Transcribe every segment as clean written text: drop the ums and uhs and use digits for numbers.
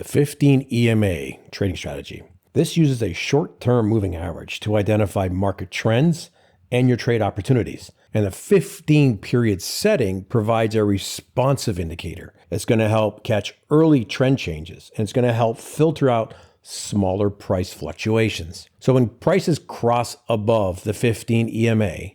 The 15 EMA trading strategy. This uses a short-term moving average to identify market trends and your trade opportunities. And the 15-period setting provides a responsive indicator that's going to help catch early trend changes, and it's going to help filter out smaller price fluctuations. So when prices cross above the 15 EMA,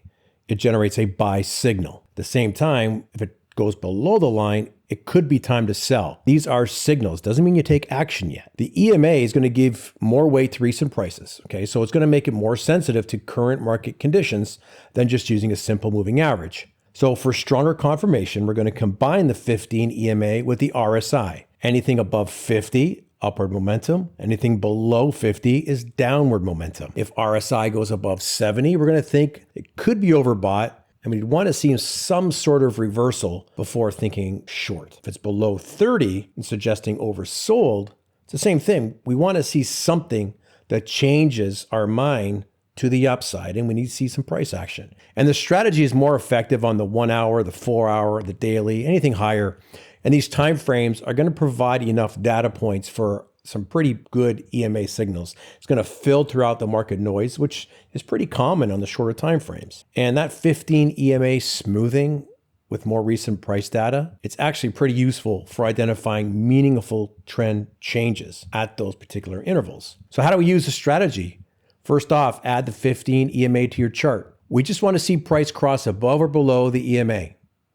it generates a buy signal. At the same time, if it goes below the line, it could be time to sell. These are signals. Doesn't mean you take action yet. The EMA is going to give more weight to recent prices. Okay, so it's going to make it more sensitive to current market conditions than just using a simple moving average. So for stronger confirmation, we're going to combine the 15 EMA with the RSI. Anything above 50, upward momentum. Anything below 50 is downward momentum. If RSI goes above 70, we're going to think it could be overbought, and we'd want to see some sort of reversal before thinking short. If it's below 30 and suggesting oversold, it's the same thing. We want to see something that changes our mind to the upside, and we need to see some price action. And the strategy is more effective on the 1 hour, the 4 hour, the daily, anything higher. And these time frames are going to provide enough data points for some pretty good EMA signals. It's going to filter out the market noise, which is pretty common on the shorter time frames. And that 15 EMA smoothing with more recent price data, it's actually pretty useful for identifying meaningful trend changes at those particular intervals. So how do we use the strategy? First off, add the 15 EMA to your chart. We just want to see price cross above or below the EMA.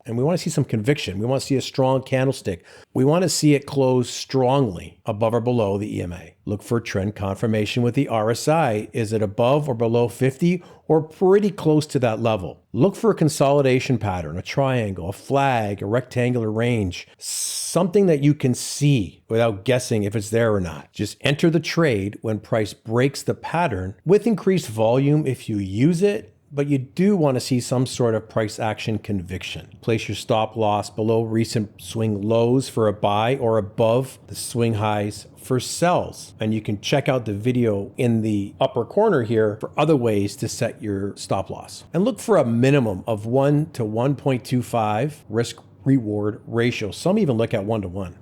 And we want to see some conviction. We want to see a strong candlestick. We want to see it close strongly above or below the EMA. Look for trend confirmation with the RSI. Is it above or below 50 or pretty close to that level? Look for a consolidation pattern, a triangle, a flag, a rectangular range, something that you can see without guessing if it's there or not. Just enter the trade when price breaks the pattern with increased volume if you use it, but you do want to see some sort of price action conviction. Place your stop loss below recent swing lows for a buy or above the swing highs for sells. And you can check out the video in the upper corner here for other ways to set your stop loss. And look for a minimum of 1 to 1.25 risk reward ratio. Some even look at 1 to 1.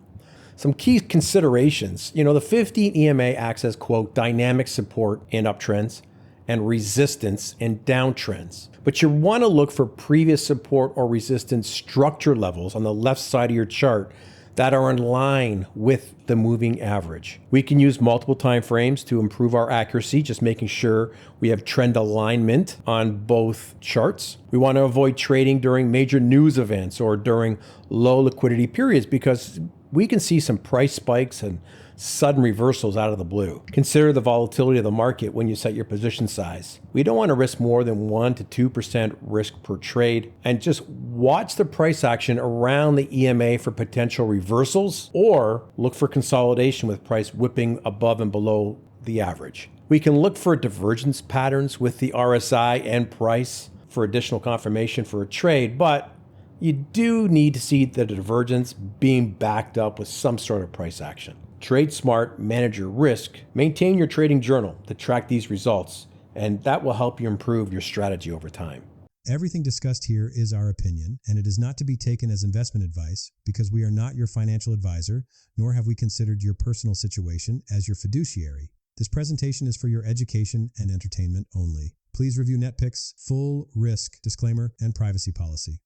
Some key considerations. The 15 EMA acts as, quote, dynamic support in uptrends and resistance in downtrends. But you want to look for previous support or resistance structure levels on the left side of your chart that are in line with the moving average. We can use multiple time frames to improve our accuracy, just making sure we have trend alignment on both charts. We want to avoid trading during major news events or during low liquidity periods because we can see some price spikes and sudden reversals out of the blue. Consider the volatility of the market when you set your position size. We don't want to risk more than 1 to 2% risk per trade, and just watch the price action around the EMA for potential reversals, or look for consolidation with price whipping above and below the average. We can look for divergence patterns with the RSI and price for additional confirmation for a trade, but you do need to see the divergence being backed up with some sort of price action. Trade smart, manage your risk, maintain your trading journal to track these results, and that will help you improve your strategy over time. Everything discussed here is our opinion, and it is not to be taken as investment advice because we are not your financial advisor, nor have we considered your personal situation as your fiduciary. This presentation is for your education and entertainment only. Please review NetPicks' full risk disclaimer and privacy policy.